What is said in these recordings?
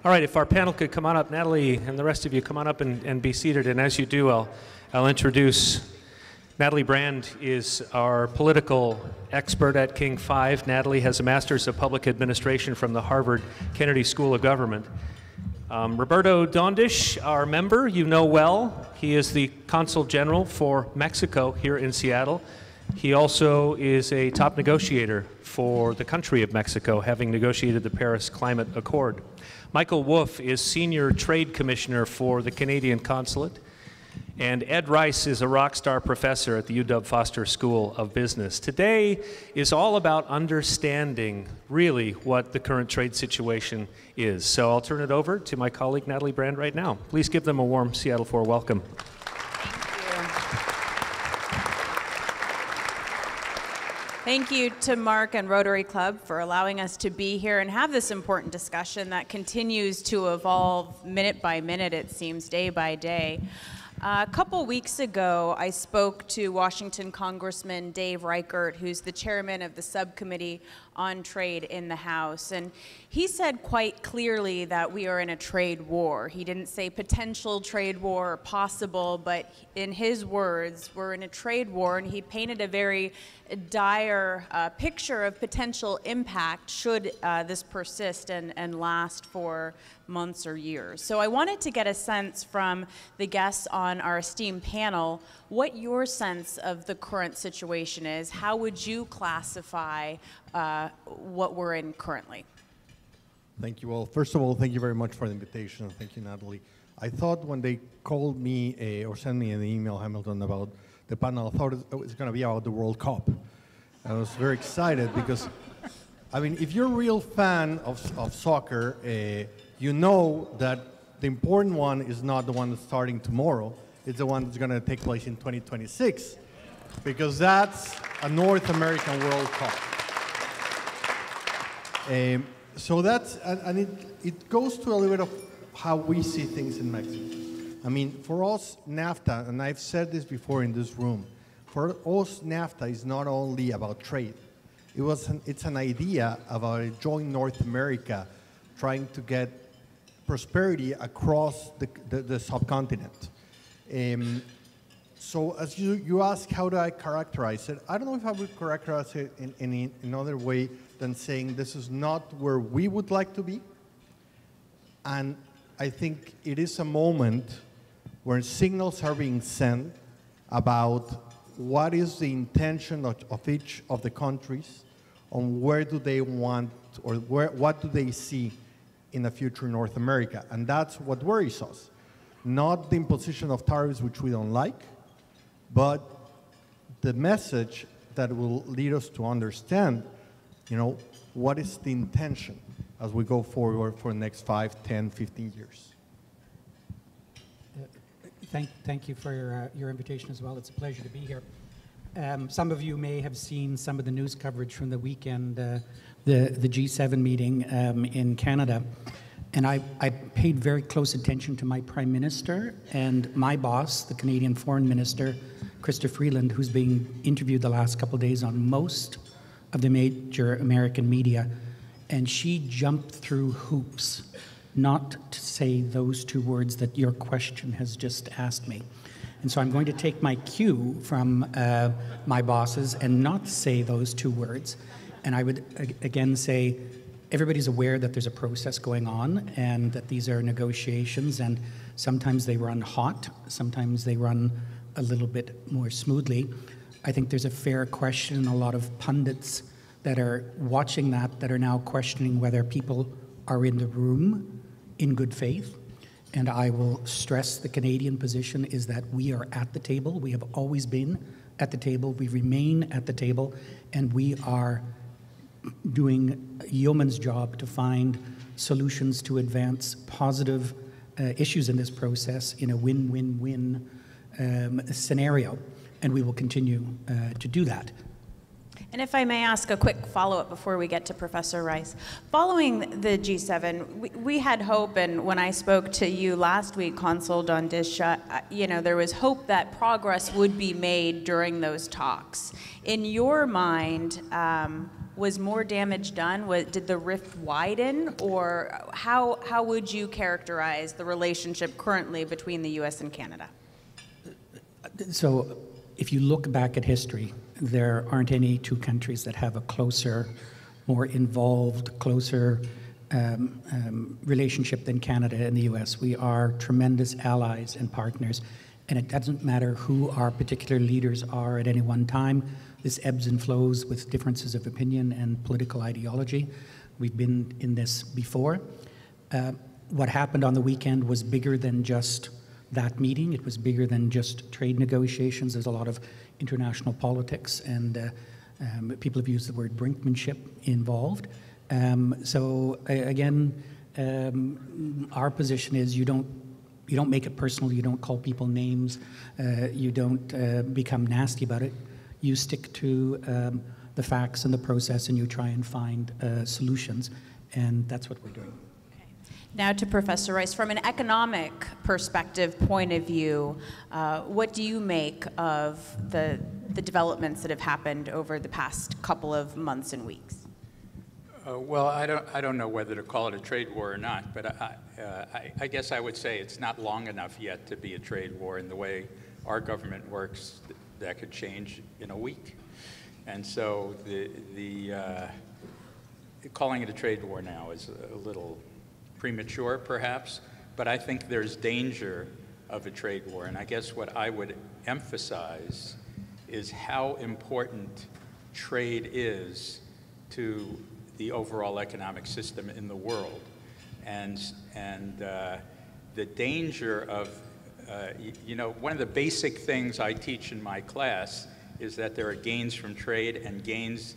All right, if our panel could come on up, Natalie and the rest of you come on up and be seated. And as you do, I'll introduce Natalie Brand is our political expert at King 5. Natalie has a Master's of Public Administration from the Harvard Kennedy School of Government. Roberto Dondisch, our member, you know well. He is the Consul General for Mexico here in Seattle. He also is a top negotiator for the country of Mexico, having negotiated the Paris Climate Accord. Michael Wooff is Senior Trade Commissioner for the Canadian Consulate. And Ed Rice is a rock star professor at the UW Foster School of Business. Today is all about understanding really what the current trade situation is. So I'll turn it over to my colleague Natalie Brand right now. Please give them a warm Seattle 4 welcome. Thank you to Mark and Rotary Club for allowing us to be here and have this important discussion that continues to evolve minute by minute, it seems, day by day. A couple weeks ago, I spoke to Washington Congressman Dave Reichert, who's the chairman of the subcommittee on trade in the House. And he said quite clearly that we are in a trade war. He didn't say potential trade war or possible, but in his words, we're in a trade war, and he painted a very dire picture of potential impact should this persist and last for months or years. So I wanted to get a sense from the guests on our esteemed panel what your sense of the current situation is. How would you classify what we're in currently? Thank you all. First of all, thank you very much for the invitation. Thank you, Natalie. I thought when they called me or sent me an email, Hamilton, about the panel, I thought it was going to be about the World Cup. I was very excited because, I mean, if you're a real fan of soccer, you know that the important one is not the one that's starting tomorrow. It's the one that's going to take place in 2026, because that's a North American World Cup. So that's, and it goes to a little bit of how we see things in Mexico. I mean, for us, NAFTA, and I've said this before in this room, for us, NAFTA is not only about trade. It's an idea about a joint North America trying to get prosperity across the subcontinent. So as you ask, how do I characterize it? I don't know if I would characterize it in another way than saying this is not where we would like to be. And I think it is a moment where signals are being sent about what is the intention of each of the countries, on where do they want, or what do they see in the future North America. And that's what worries us. Not the imposition of tariffs, which we don't like, but the message that will lead us to understand, what is the intention as we go forward for the next 5, 10, 15 years. Thank you for your invitation as well. It's a pleasure to be here. Some of you may have seen some of the news coverage from the weekend, the G7 meeting in Canada. And I paid very close attention to my Prime Minister and my boss, the Canadian Foreign Minister, Chrystia Freeland, who's being interviewed the last couple of days on most of the major American media. And she jumped through hoops not to say those two words that your question has just asked me. And so I'm going to take my cue from my bosses and not say those two words. And I would again say, everybody's aware that there's a process going on and that these are negotiations, and sometimes they run hot, sometimes they run a little bit more smoothly. I think there's a fair question, a lot of pundits that are watching that are now questioning whether people are in the room in good faith. And I will stress the Canadian position is that we are at the table. We have always been at the table. We remain at the table, and we are doing a yeoman's job to find solutions to advance positive issues in this process in a win-win-win scenario. And we will continue to do that. And if I may ask a quick follow-up before we get to Professor Rice. Following the G7, we had hope, and when I spoke to you last week, Consul Dondisch, there was hope that progress would be made during those talks. In your mind, Was more damage done? Did the rift widen? Or how would you characterize the relationship currently between the U.S. and Canada? So if you look back at history, there aren't any two countries that have a closer, more involved, closer relationship than Canada and the U.S. We are tremendous allies and partners, and it doesn't matter who our particular leaders are at any one time. This ebbs and flows with differences of opinion and political ideology. We've been in this before. What happened on the weekend was bigger than just that meeting. It was bigger than just trade negotiations. There's a lot of international politics, and people have used the word brinkmanship involved. Our position is you don't make it personal. You don't call people names. You don't become nasty about it. You stick to the facts and the process, and you try and find solutions, and that's what we're doing. Okay. Now to Professor Rice, from an economic perspective point of view, what do you make of the developments that have happened over the past couple of months and weeks? Well, I don't know whether to call it a trade war or not, but I guess I would say it's not long enough yet to be a trade war in the way our government works. That could change in a week. And so calling it a trade war now is a little premature, perhaps, but I think there's danger of a trade war. And I guess what I would emphasize is how important trade is to the overall economic system in the world. And the danger of one of the basic things I teach in my class is that there are gains from trade, and gains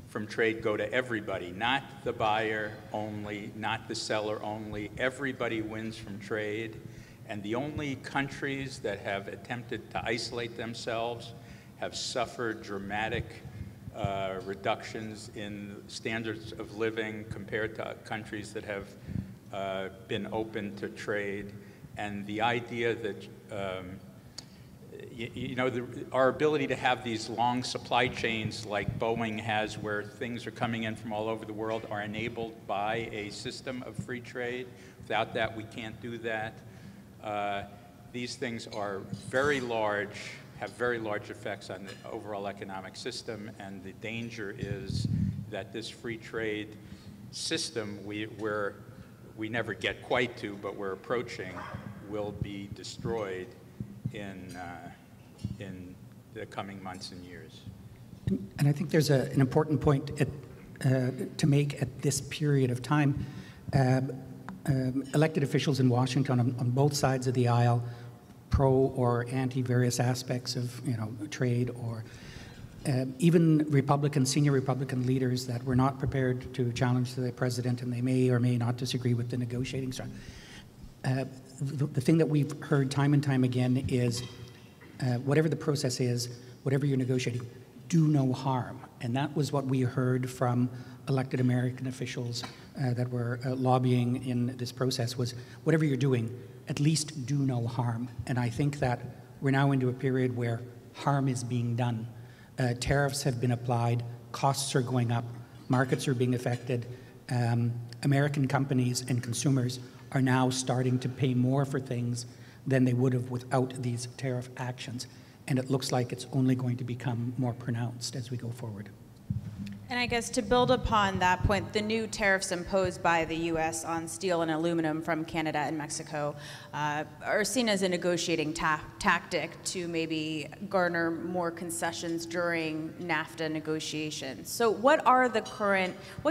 from trade go to everybody, not the buyer only, not the seller only. Everybody wins from trade, and the only countries that have attempted to isolate themselves have suffered dramatic reductions in standards of living compared to countries that have been open to trade. And the idea that, our ability to have these long supply chains like Boeing has, where things are coming in from all over the world, are enabled by a system of free trade. Without that, we can't do that. These things are very large, have very large effects on the overall economic system, and the danger is that this free trade system we never get quite to, but we're approaching, will be destroyed in the coming months and years. And I think there's an important point to make at this period of time. Elected officials in Washington on both sides of the aisle, pro or anti various aspects of trade, or even senior Republican leaders that were not prepared to challenge the president, and they may or may not disagree with the negotiating strategy. The thing that we've heard time and time again is whatever the process is, whatever you're negotiating, do no harm. And that was what we heard from elected American officials that were lobbying in this process, was whatever you're doing, at least do no harm. And I think that we're now into a period where harm is being done. Tariffs have been applied, costs are going up, markets are being affected. American companies and consumers are now starting to pay more for things than they would have without these tariff actions. And it looks like it's only going to become more pronounced as we go forward. And I guess to build upon that point, the new tariffs imposed by the U.S. on steel and aluminum from Canada and Mexico are seen as a negotiating tactic to maybe garner more concessions during NAFTA negotiations. So what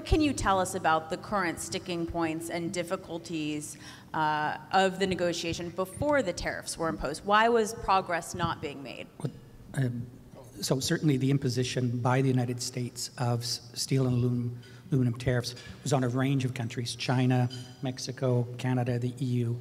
can you tell us about the current sticking points and difficulties of the negotiation before the tariffs were imposed? Why was progress not being made? So certainly the imposition by the United States of steel and aluminum tariffs was on a range of countries: China, Mexico, Canada, the EU,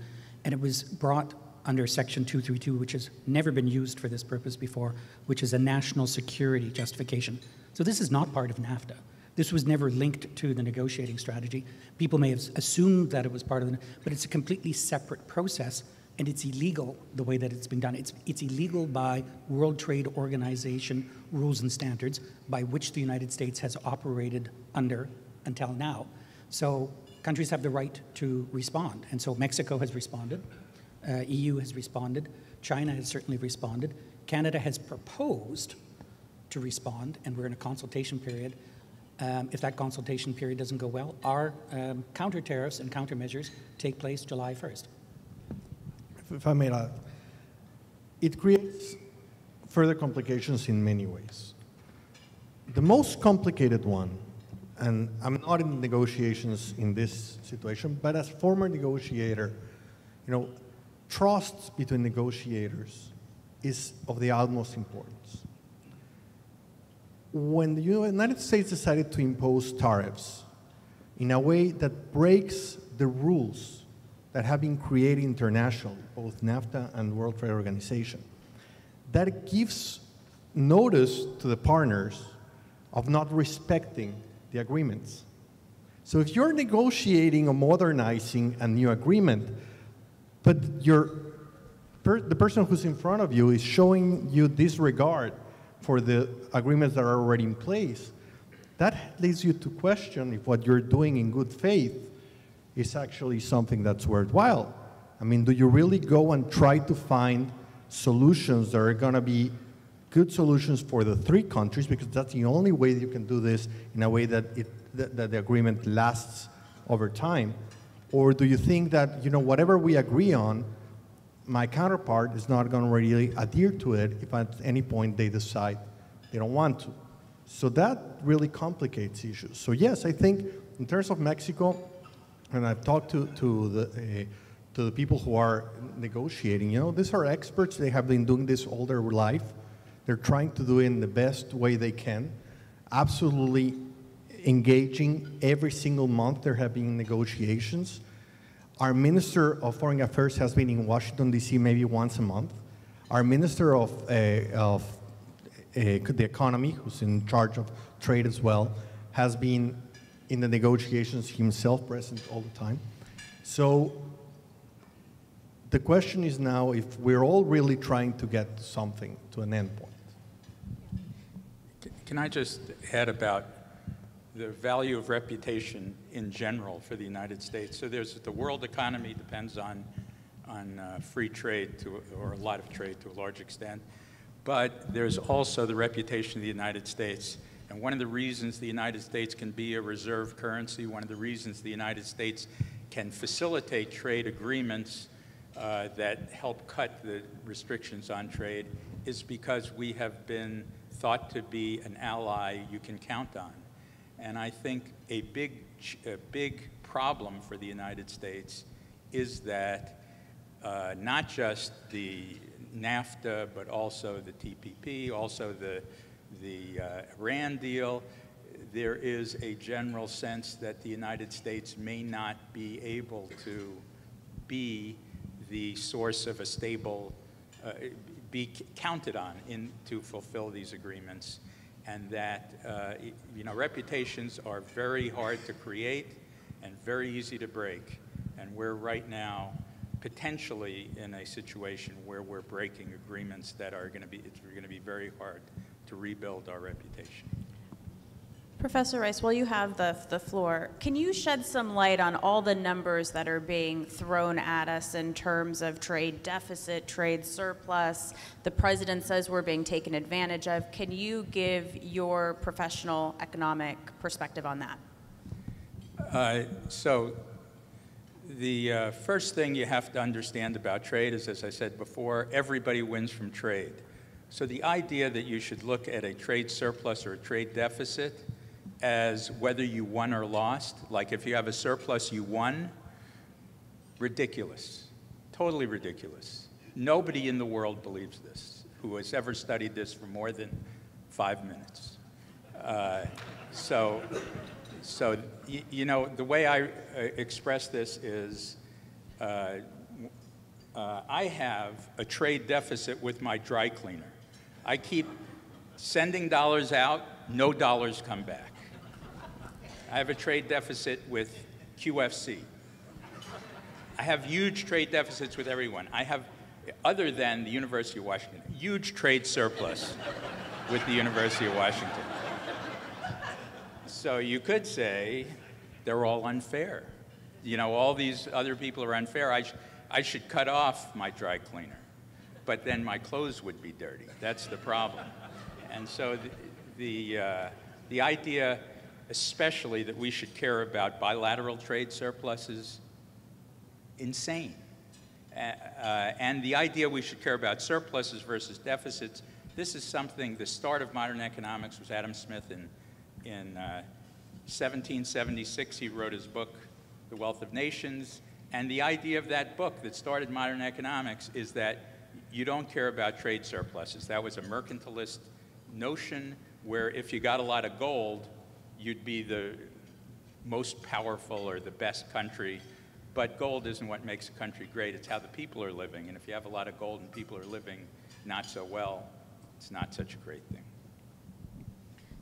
and it was brought under Section 232, which has never been used for this purpose before, which is a national security justification. So this is not part of NAFTA. This was never linked to the negotiating strategy. People may have assumed that it was part of it, but it's a completely separate process and it's illegal the way that it's been done. It's illegal by World Trade Organization rules and standards by which the United States has operated under until now. So countries have the right to respond. And so Mexico has responded, EU has responded, China has certainly responded, Canada has proposed to respond, and we're in a consultation period. If that consultation period doesn't go well, our counter tariffs and countermeasures take place July 1st. If I may add, it creates further complications in many ways. The most complicated one, and I'm not in negotiations in this situation, but as former negotiator, trust between negotiators is of the utmost importance. When the United States decided to impose tariffs in a way that breaks the rules that have been created internationally, both NAFTA and World Trade Organization, that gives notice to the partners of not respecting the agreements. So if you're negotiating or modernizing a new agreement, but the person who's in front of you is showing you disregard for the agreements that are already in place, that leads you to question if what you're doing in good faith is actually something that's worthwhile. I mean, do you really go and try to find solutions that are going to be good solutions for the three countries, because that's the only way you can do this in a way that that the agreement lasts over time? Or do you think that, whatever we agree on, my counterpart is not going to really adhere to it if at any point they decide they don't want to? So that really complicates issues. So yes, I think in terms of Mexico, and I've talked to the people who are negotiating, these are experts. They have been doing this all their life. They're trying to do it in the best way they can, absolutely engaging every single month. There have been negotiations. Our Minister of Foreign Affairs has been in Washington, D.C. maybe once a month. Our Minister of the Economy, who's in charge of trade as well, has been in the negotiations himself, present all the time. So the question is now if we're all really trying to get something to an end point. Can I just add about the value of reputation in general for the United States? So there's the world economy depends on free trade, or a lot of trade to a large extent, but there's also the reputation of the United States. And one of the reasons the United States can be a reserve currency, one of the reasons the United States can facilitate trade agreements that help cut the restrictions on trade is because we have been thought to be an ally you can count on. And I think a big problem for the United States is that not just the NAFTA, but also the TPP, also the Iran deal, there is a general sense that the United States may not be able to be the source of a stable, be counted on to fulfill these agreements, and that reputations are very hard to create and very easy to break, and we're right now potentially in a situation where we're breaking agreements that are going to be very hard to rebuild our reputation. Professor Rice, while you have the floor, can you shed some light on all the numbers that are being thrown at us in terms of trade deficit, trade surplus? The president says we're being taken advantage of. Can you give your professional economic perspective on that? So the first thing you have to understand about trade is, as I said before, everybody wins from trade. So the idea that you should look at a trade surplus or a trade deficit as whether you won or lost, like if you have a surplus, you won, ridiculous, totally ridiculous. Nobody in the world believes this who has ever studied this for more than 5 minutes. So the way I express this is I have a trade deficit with my dry cleaner. I keep sending dollars out, no dollars come back. I have a trade deficit with QFC. I have huge trade deficits with everyone. I have, other than the University of Washington, huge trade surplus with the University of Washington. So you could say they're all unfair. You know, all these other people are unfair. I should cut off my dry cleaner, but then my clothes would be dirty. That's the problem. And so the idea, especially that we should care about bilateral trade surplus, is insane. And the idea we should care about surpluses versus deficits, this is something, the start of modern economics was Adam Smith in 1776. He wrote his book, The Wealth of Nations. And the idea of that book that started modern economics is that you don't care about trade surpluses. That was a mercantilist notion where if you got a lot of gold, you'd be the most powerful or the best country. But gold isn't what makes a country great. It's how the people are living. And if you have a lot of gold and people are living not so well, it's not such a great thing.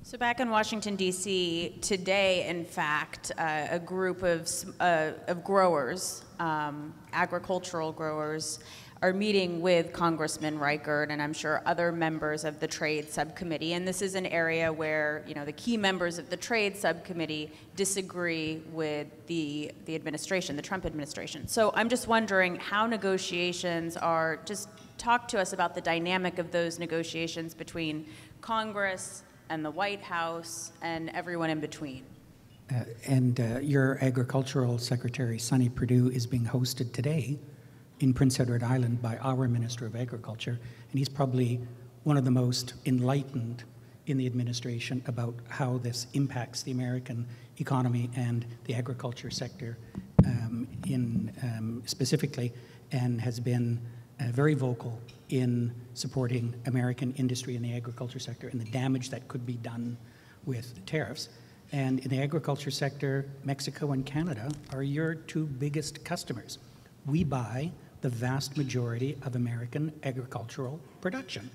So back in Washington, D.C., today, in fact, a group of growers, agricultural growers, are meeting with Congressman Reichert and I'm sure other members of the Trade Subcommittee. And this is an area where, you know, the key members of the Trade Subcommittee disagree with the administration, the Trump administration. So I'm just wondering how negotiations are, just talk to us about the dynamic of those negotiations between Congress and the White House and everyone in between. Your Agricultural Secretary, Sonny Perdue, is being hosted today in Prince Edward Island by our Minister of Agriculture, and he's probably one of the most enlightened in the administration about how this impacts the American economy and the agriculture sector specifically, and has been very vocal in supporting American industry in the agriculture sector and the damage that could be done with tariffs. And in the agriculture sector, Mexico and Canada are your two biggest customers. We buy the vast majority of American agricultural production.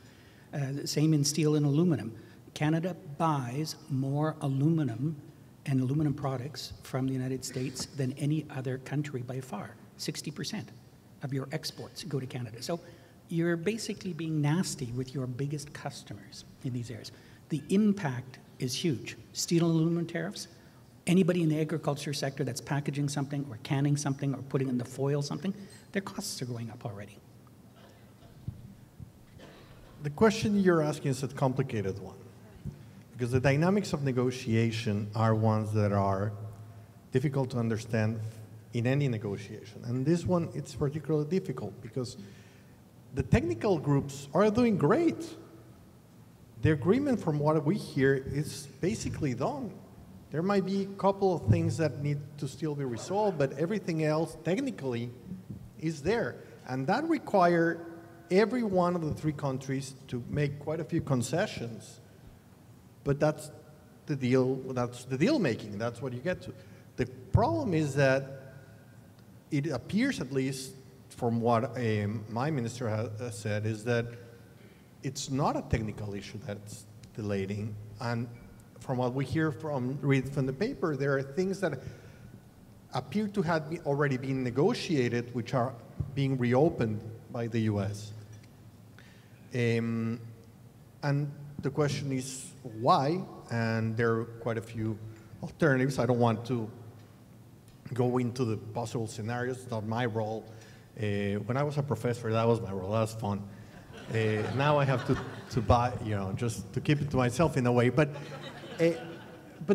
Same in steel and aluminum. Canada buys more aluminum and aluminum products from the United States than any other country by far. 60% of your exports go to Canada. So you're basically being nasty with your biggest customers in these areas. The impact is huge. Steel and aluminum tariffs, anybody in the agriculture sector that's packaging something or canning something or putting in the foil something, their costs are going up already. The question you're asking is a complicated one, because the dynamics of negotiation are ones that are difficult to understand in any negotiation. And this one, it's particularly difficult because the technical groups are doing great. The agreement, from what we hear, is basically done. There might be a couple of things that need to still be resolved, but everything else technically is there. And that requires every one of the three countries to make quite a few concessions. But that's the deal making, that's what you get to. The problem is that it appears, at least from what my minister has said, is that it's not a technical issue that's delaying. And from what we hear read from the paper, there are things that appear to have already been negotiated, which are being reopened by the US. And the question is why, and there are quite a few alternatives. I don't want to go into the possible scenarios. It's not my role. When I was a professor, that was my role. That was fun. Now I have to buy, just to keep it to myself in a way. But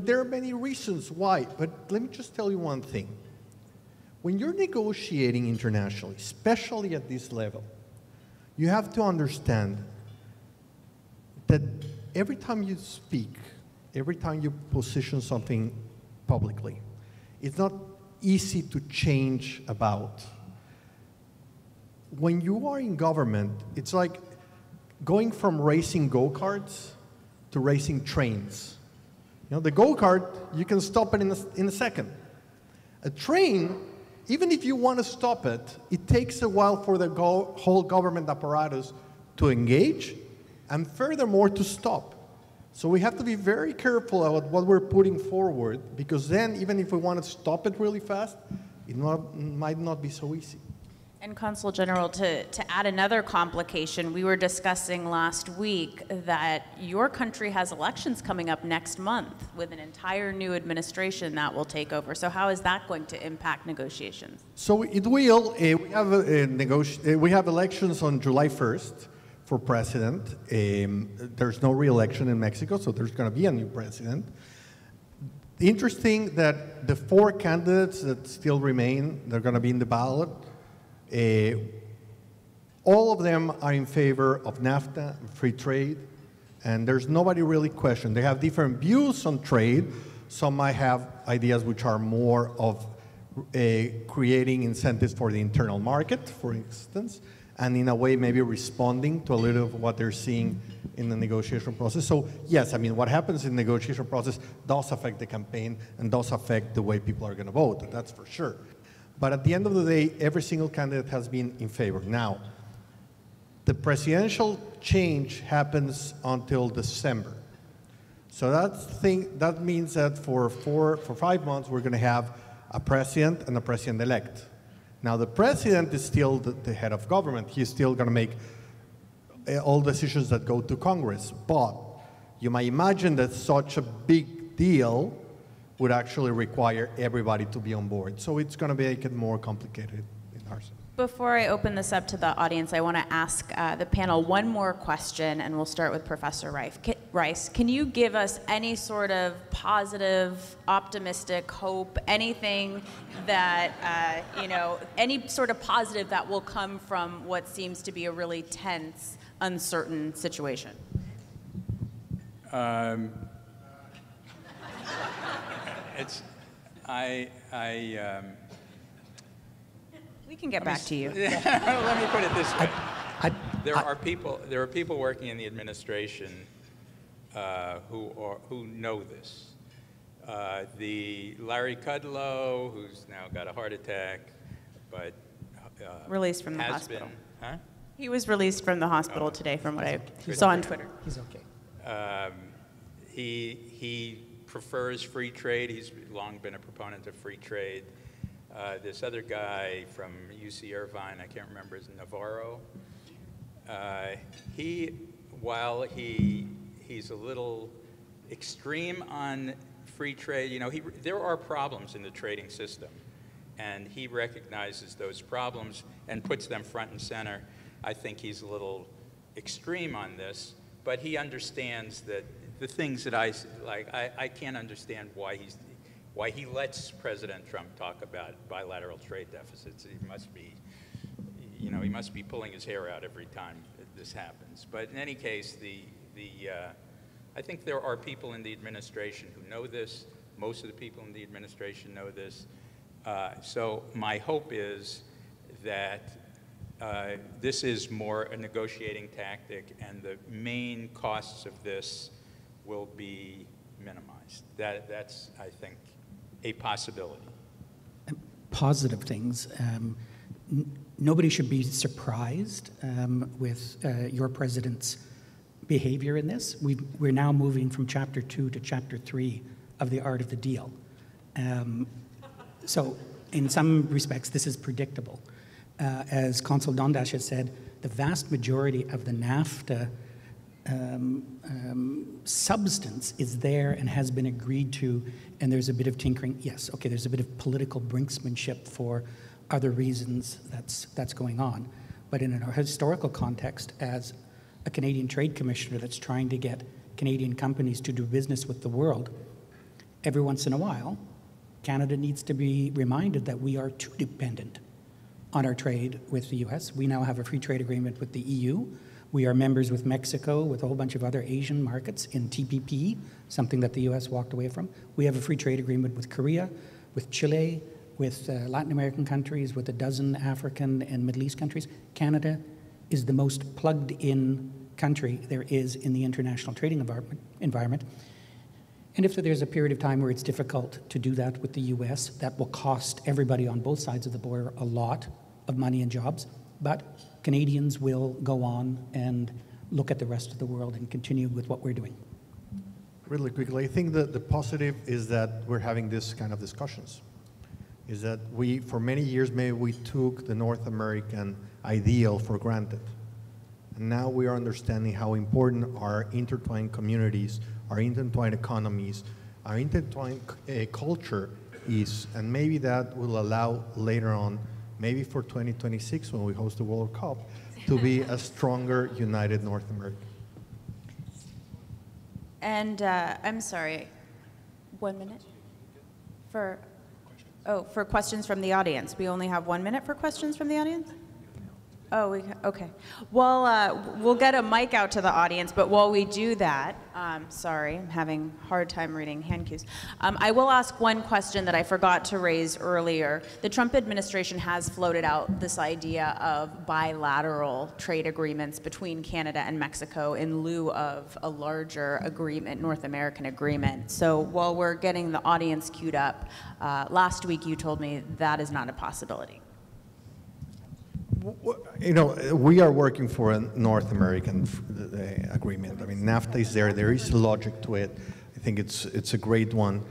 there are many reasons why. But let me just tell you one thing. When you're negotiating internationally, especially at this level, you have to understand that every time you speak, every time you position something publicly, it's not easy to change about. When you are in government, it's like going from racing go-karts to racing trains. The go-kart, you can stop it in a second. A train, even if you want to stop it, it takes a while for the whole government apparatus to engage and furthermore to stop. So we have to be very careful about what we're putting forward, because then even if we want to stop it really fast, might not be so easy. And Consul General, to add another complication, we were discussing last week that your country has elections coming up next month with an entire new administration that will take over. So how is that going to impact negotiations? So it will. We have elections on July 1st for president. There's no re-election in Mexico, so there's going to be a new president. Interesting that the 4 candidates that still remain, they're going to be in the ballot. All of them are in favor of NAFTA, free trade, and there's nobody really questioned. They have different views on trade. Some might have ideas which are more of creating incentives for the internal market, for instance, and in a way maybe responding to a little of what they're seeing in the negotiation process. So yes, I mean, what happens in the negotiation process does affect the campaign and does affect the way people are going to vote, that's for sure. But at the end of the day, every single candidate has been in favor. Now, the presidential change happens until December. So that means that for 5 months, we're going to have a president and a president-elect. Now, the president is still the head of government. He's still going to make all decisions that go to Congress. But you might imagine that such a big deal would actually require everybody to be on board. So it's going to make it more complicated in our sense. Before I open this up to the audience, I want to ask the panel one more question, and we'll start with Professor Rice. Can you give us any sort of positive, optimistic hope, anything that, any sort of positive that will come from what seems to be a really tense, uncertain situation? We can get back to you. Let me put it this way. There are people working in the administration who know this. The Larry Kudlow, who's now got a heart attack, but released from the hospital. Huh? He was released from the hospital today, from what I saw on Twitter. He's okay. He prefers free trade. He's long been a proponent of free trade. This other guy from UC Irvine, I can't remember his Navarro. While he's a little extreme on free trade, there are problems in the trading system, and he recognizes those problems and puts them front and center. I think he's a little extreme on this, but he understands that the things that I can't understand why he lets President Trump talk about bilateral trade deficits. He must be pulling his hair out every time this happens. But in any case, I think there are people in the administration who know this. Most of the people in the administration know this. So my hope is that this is more a negotiating tactic, and the main costs of this will be minimized. That's, I think, a possibility. Positive things. Nobody should be surprised with your president's behavior in this. We're now moving from Chapter 2 to Chapter 3 of The Art of the Deal. So in some respects, this is predictable. As Consul Dondisch has said, the vast majority of the NAFTA substance is there and has been agreed to, and there's a bit of tinkering. Yes, okay, there's a bit of political brinksmanship for other reasons that's going on. But in a historical context, as a Canadian Trade Commissioner that's trying to get Canadian companies to do business with the world, every once in a while, Canada needs to be reminded that we are too dependent on our trade with the US. We now have a free trade agreement with the EU. We are members with Mexico, with a whole bunch of other Asian markets in TPP, something that the US walked away from. We have a free trade agreement with Korea, with Chile, with Latin American countries, with a dozen African and Middle East countries. Canada is the most plugged-in country there is in the international trading environment. And if there's a period of time where it's difficult to do that with the US, that will cost everybody on both sides of the border a lot of money and jobs. But Canadians will go on and look at the rest of the world and continue with what we're doing. Really quickly, I think that the positive is that we're having this kind of discussions. is that we, for many years, maybe we took the North American ideal for granted. And now we are understanding how important our intertwined communities, our intertwined economies, our intertwined culture is, and maybe that will allow later on, maybe for 2026 when we host the World Cup, to be a stronger, united North America. And I'm sorry, 1 minute? For questions from the audience. We only have 1 minute for questions from the audience? Oh, okay. Well, we'll get a mic out to the audience, but while we do that, sorry, I'm having a hard time reading hand cues. I will ask one question that I forgot to raise earlier. The Trump administration has floated out this idea of bilateral trade agreements between Canada and Mexico in lieu of a larger agreement, North American agreement. So while we're getting the audience queued up, last week you told me that is not a possibility. You know, we are working for a North American agreement. I mean, NAFTA is there. There is logic to it. I think it's a great one.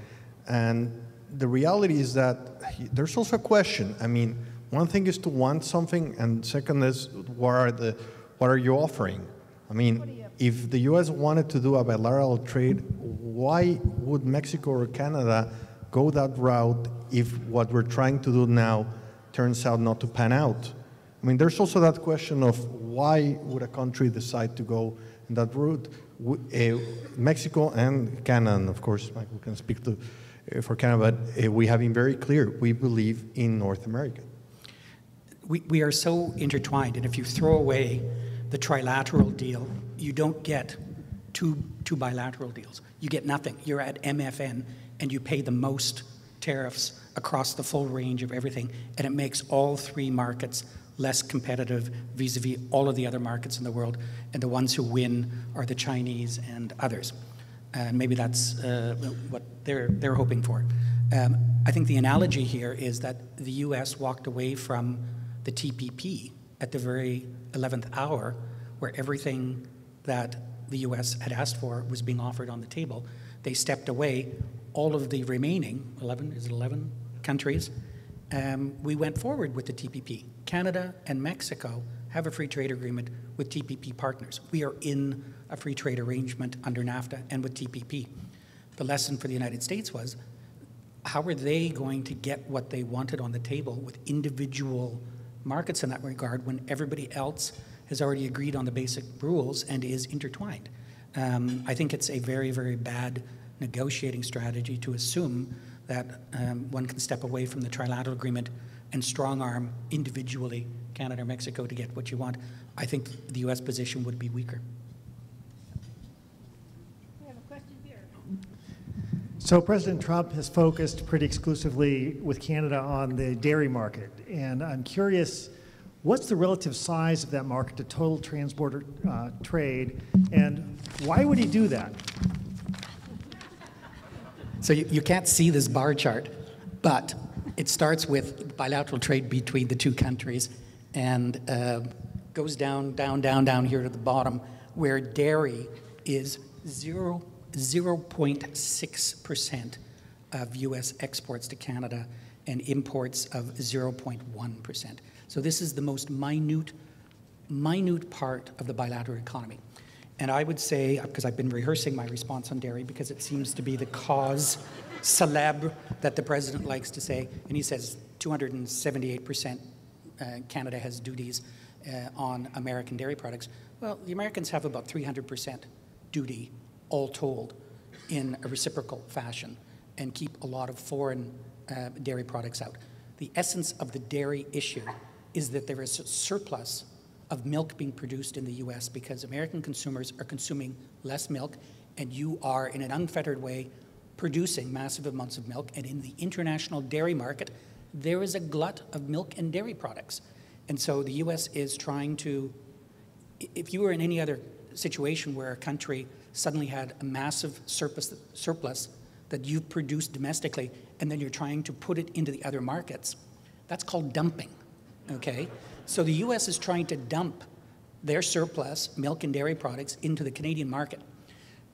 And the reality is that there's also a question. I mean, one thing is to want something, and second is what are you offering? I mean, if the U.S. wanted to do a bilateral trade, why would Mexico or Canada go that route if what we're trying to do now turns out not to pan out? I mean, there's also that question of why would a country decide to go in that route? Mexico and Canada, and of course, Michael can speak for Canada, but we have been very clear. We believe in North America. We are so intertwined, and if you throw away the trilateral deal, you don't get two bilateral deals. You get nothing. You're at MFN, and you pay the most tariffs across the full range of everything, and it makes all three markets less competitive vis-a-vis all of the other markets in the world, and the ones who win are the Chinese and others. And maybe that's what they're hoping for. I think the analogy here is that the US walked away from the TPP at the very 11th hour, where everything that the US had asked for was being offered on the table. They stepped away. All of the remaining 11 countries, we went forward with the TPP. Canada and Mexico have a free trade agreement with TPP partners. We are in a free trade arrangement under NAFTA and with TPP. The lesson for the United States was, how are they going to get what they wanted on the table with individual markets in that regard when everybody else has already agreed on the basic rules and is intertwined? I think it's a very, very bad negotiating strategy to assume that one can step away from the trilateral agreement and strong-arm individually Canada or Mexico to get what you want. I think the U.S. position would be weaker. We have a question here. So President Trump has focused pretty exclusively with Canada on the dairy market, and I'm curious, what's the relative size of that market to total transborder trade, and why would he do that? So you can't see this bar chart, but it starts with bilateral trade between the two countries and goes down here to the bottom, where dairy is 0.6% of U.S. exports to Canada and imports of 0.1%. So this is the most minute part of the bilateral economy. And I would say, because I've been rehearsing my response on dairy because it seems to be the cause célèbre that the president likes to say, and he says 278% Canada has duties on American dairy products. Well, the Americans have about 300% duty, all told, in a reciprocal fashion, and keep a lot of foreign dairy products out. The essence of the dairy issue is that there is a surplus of milk being produced in the U.S. because American consumers are consuming less milk, and you are, in an unfettered way, producing massive amounts of milk. And in the international dairy market, there is a glut of milk and dairy products. And so the U.S. is trying to, if you were in any other situation where a country suddenly had a massive surplus that you've produced domestically, and then you're trying to put it into the other markets, that's called dumping, okay? So the U.S. is trying to dump their surplus milk and dairy products into the Canadian market.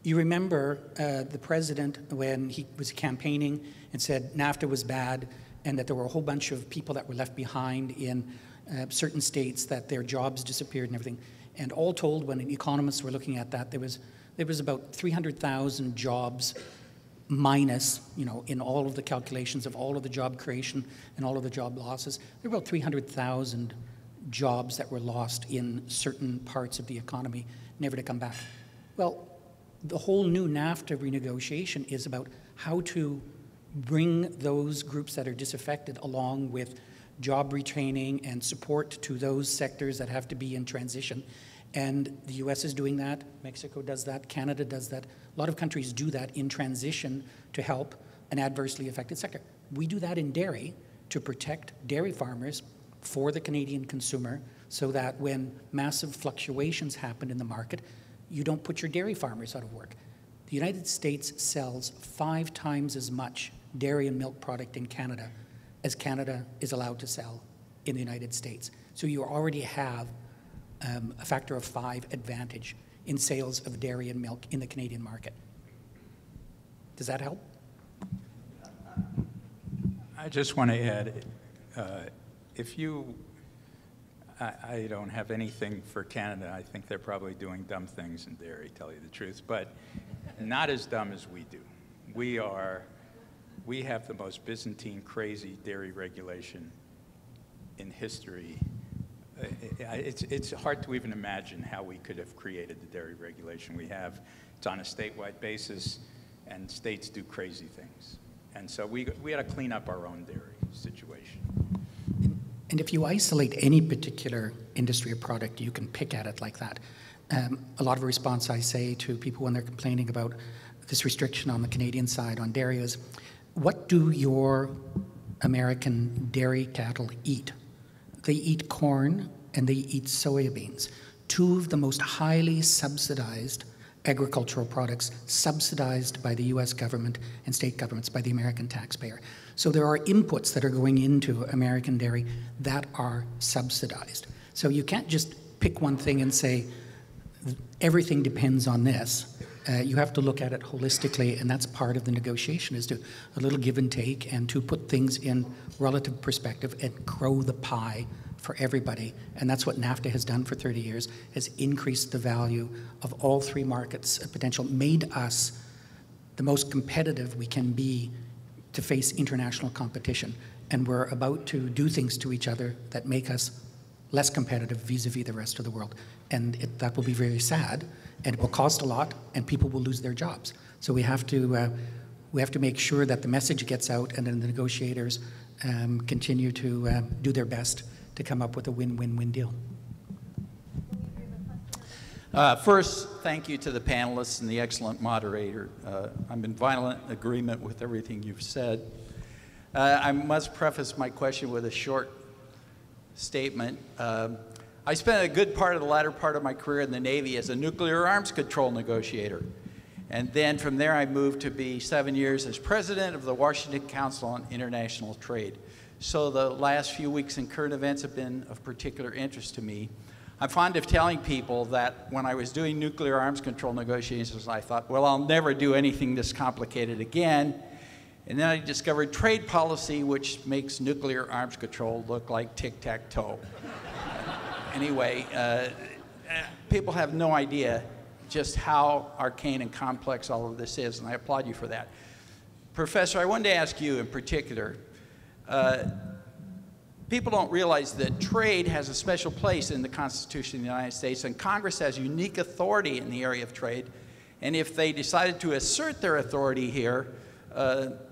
You remember the president when he was campaigning and said NAFTA was bad and that there were a whole bunch of people that were left behind in certain states, that their jobs disappeared and everything. And all told, when economists were looking at that, there was about 300,000 jobs minus, in all of the calculations of all of the job creation and all of the job losses. There were about 300,000 jobs that were lost in certain parts of the economy, never to come back. Well, the whole new NAFTA renegotiation is about how to bring those groups that are disaffected along with job retraining and support to those sectors that have to be in transition. And the US is doing that, Mexico does that, Canada does that. A lot of countries do that in transition to help an adversely affected sector. We do that in dairy to protect dairy farmers for the Canadian consumer, so that when massive fluctuations happen in the market, you don't put your dairy farmers out of work. The United States sells 5 times as much dairy and milk product in Canada as Canada is allowed to sell in the United States. So you already have a factor of 5 advantage in sales of dairy and milk in the Canadian market. Does that help? I just want to add, I don't have anything for Canada. I think they're probably doing dumb things in dairy, tell you the truth, but not as dumb as we do. We have the most Byzantine, crazy dairy regulation in history. It's hard to even imagine how we could have created the dairy regulation we have. It's on a statewide basis, and states do crazy things. And so we had to clean up our own dairy situation. And if you isolate any particular industry or product, you can pick at it like that. A lot of response I say to people when they're complaining about this restriction on the Canadian side on dairy is, what do your American dairy cattle eat? They eat corn and they eat soybeans, 2 of the most highly subsidized agricultural products, subsidized by the US government and state governments, by the American taxpayer. So there are inputs that are going into American dairy that are subsidized. So you can't just pick one thing and say, everything depends on this. You have to look at it holistically, and that's part of the negotiation, is to a little give and take and to put things in relative perspective and grow the pie for everybody. And that's what NAFTA has done for 30 years, has increased the value of all 3 markets potential, made us the most competitive we can be to face international competition. And we're about to do things to each other that make us less competitive vis-a-vis the rest of the world. And that will be very sad, and it will cost a lot, and people will lose their jobs. So we have to make sure that the message gets out, and then the negotiators continue to do their best to come up with a win-win-win deal. First, thank you to the panelists and the excellent moderator. I'm in violent agreement with everything you've said. I must preface my question with a short statement. I spent a good part of the latter part of my career in the Navy as a nuclear arms control negotiator. And then from there, I moved to be 7 years as president of the Washington Council on International Trade. So the last few weeks in current events have been of particular interest to me. I'm fond of telling people that when I was doing nuclear arms control negotiations, I thought, well, I'll never do anything this complicated again. And then I discovered trade policy, which makes nuclear arms control look like tic-tac-toe. Anyway, people have no idea just how arcane and complex all of this is, and I applaud you for that. Professor, I wanted to ask you in particular, people don't realize that trade has a special place in the Constitution of the United States, and Congress has unique authority in the area of trade. And if they decided to assert their authority here,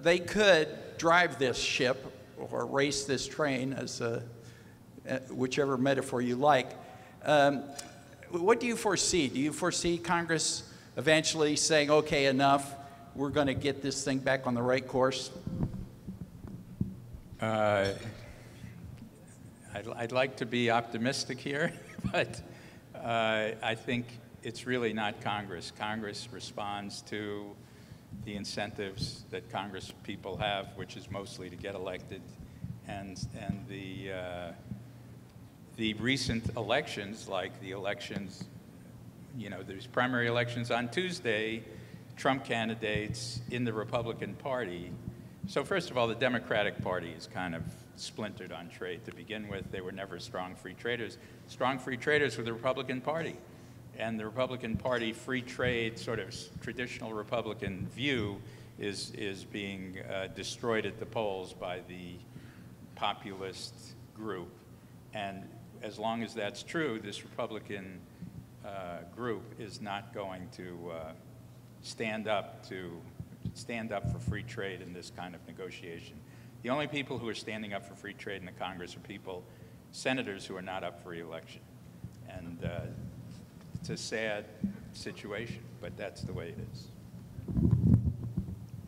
they could drive this ship or race this train, as whichever metaphor you like. What do you foresee? Do you foresee Congress eventually saying, okay, enough, we're going to get this thing back on the right course? I'd like to be optimistic here, but I think it's really not Congress. Congress responds to the incentives that Congress people have, which is mostly to get elected, and the recent elections, like the elections, you know, there's primary elections on Tuesday, Trump candidates in the Republican Party So first of all, the Democratic Party is kind of splintered on trade to begin with. They were never strong free traders. Strong free traders were the Republican Party. And the Republican Party free trade, sort of traditional Republican view, is being destroyed at the polls by the populist group. And as long as that's true, this Republican group is not going to stand up for free trade in this kind of negotiation. The only people who are standing up for free trade in the Congress are senators who are not up for re-election. And it's a sad situation, but that's the way it is.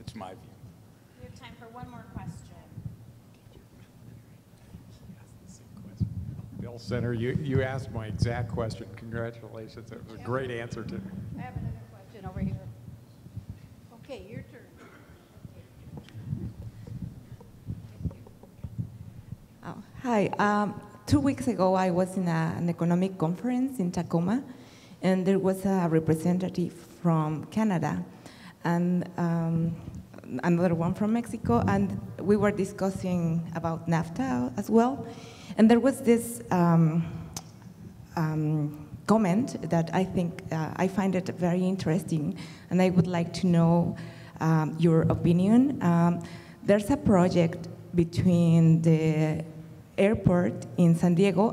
It's my view. We have time for one more question. Bill Center, you asked my exact question. Congratulations. It was a great answer to. I have another question over here. Okay, your turn. Oh, hi. 2 weeks ago, I was in an economic conference in Tacoma, and there was a representative from Canada and another one from Mexico, and we were discussing about NAFTA as well. And there was this comment that I think I find it very interesting, and I would like to know your opinion. There's a project between the airport in San Diego.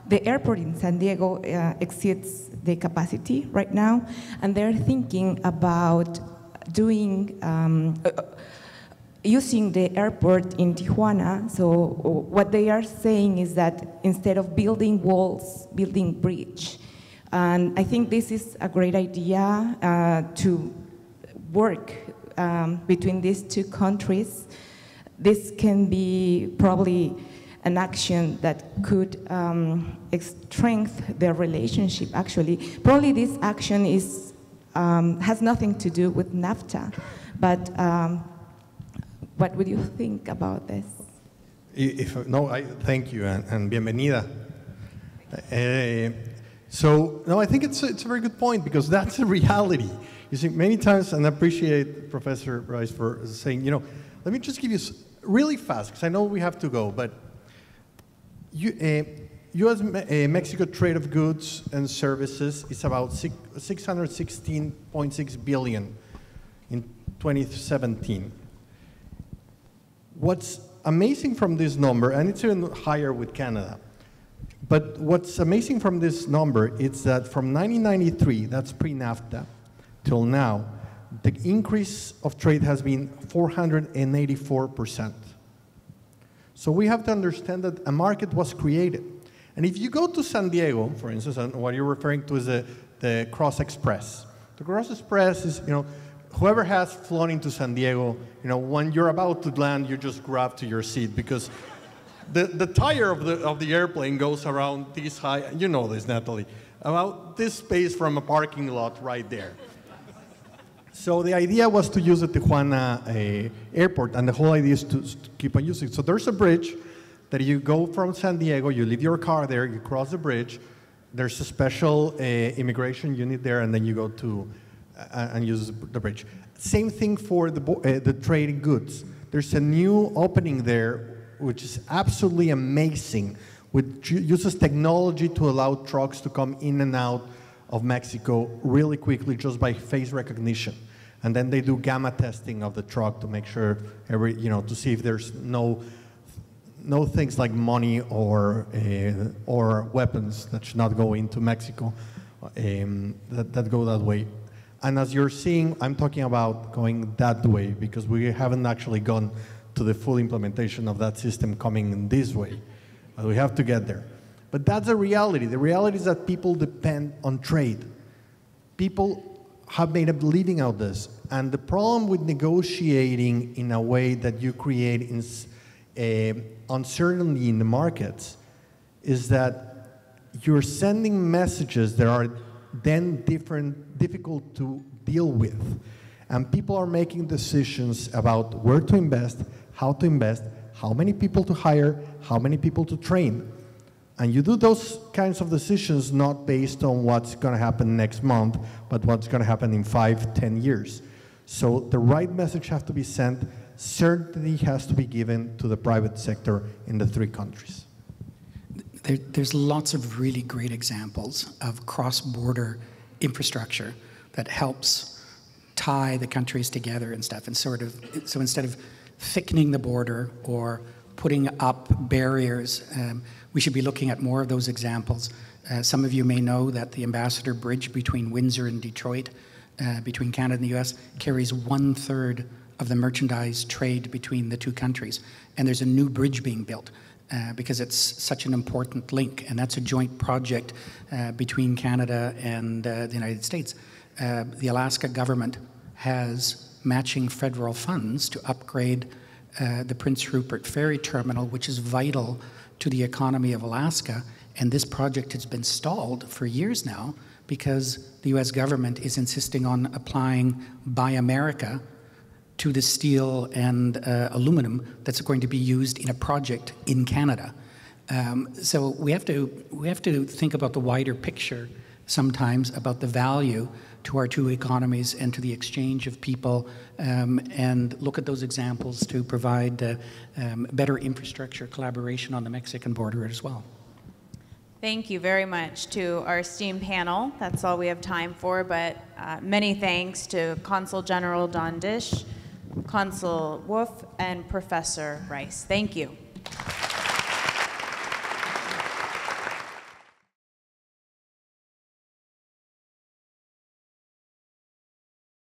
The airport in San Diego exceeds the capacity right now, and they're thinking about doing using the airport in Tijuana. So what they are saying is that instead of building walls, building bridge. And I think this is a great idea to work between these two countries. This can be probably an action that could strengthen their relationship, actually. Probably this action is, has nothing to do with NAFTA, but what would you think about this? Thank you, and bienvenida. I think it's a very good point, because that's a reality. You see, many times, and I appreciate Professor Rice for saying, let me just give you really fast, because I know we have to go, but U.S.-Mexico trade of goods and services is about $616.6 billion in 2017. What's amazing from this number, and it's even higher with Canada, but what's amazing from this number is that from 1993, that's pre-NAFTA, till now, the increase of trade has been 484%. So we have to understand that a market was created. And if you go to San Diego, for instance, and what you're referring to is the Cross Express. The Cross Express is, whoever has flown into San Diego, when you're about to land, you just grab to your seat, because the tire of the airplane goes around this high. You know this, Natalie, about this space from a parking lot right there. So the idea was to use the Tijuana airport, and the whole idea is to keep on using it. So there's a bridge that you go from San Diego, you leave your car there, you cross the bridge. There's a special immigration unit there, and then you go to and use the bridge. Same thing for the trade in goods. There's a new opening there, which is absolutely amazing, which uses technology to allow trucks to come in and out of Mexico really quickly just by face recognition. And then they do gamma testing of the truck to make sure to see if there's no things like money or weapons that should not go into Mexico that go that way. And as you're seeing, I'm talking about going that way, because we haven't actually gone to the full implementation of that system coming this way. But we have to get there. But that's the reality. The reality is that people depend on trade. People have made a living out of this. And the problem with negotiating in a way that you create uncertainty in the markets is that you're sending messages that are then difficult to deal with. And people are making decisions about where to invest, how many people to hire, how many people to train. And you do those kinds of decisions not based on what's going to happen next month, but what's going to happen in 5, 10 years. So the right message has to be sent. Certainty has to be given to the private sector in the 3 countries. There's lots of really great examples of cross-border infrastructure that helps tie the countries together and stuff. And so instead of thickening the border or putting up barriers, we should be looking at more of those examples. Some of you may know that the Ambassador Bridge between Windsor and Detroit, between Canada and the US, carries 1/3 of the merchandise trade between the 2 countries. And there's a new bridge being built because it's such an important link, and that's a joint project between Canada and the United States. The Alaska government has matching federal funds to upgrade the Prince Rupert Ferry Terminal, which is vital to the economy of Alaska. And this project has been stalled for years now because the US government is insisting on applying Buy America to the steel and aluminum that's going to be used in a project in Canada. So we have to think about the wider picture sometimes about the value to our 2 economies and to the exchange of people, and look at those examples to provide better infrastructure collaboration on the Mexican border as well. Thank you very much to our esteemed panel. That's all we have time for, but many thanks to Consul General Dondisch, Consul Wooff, and Professor Rice. Thank you.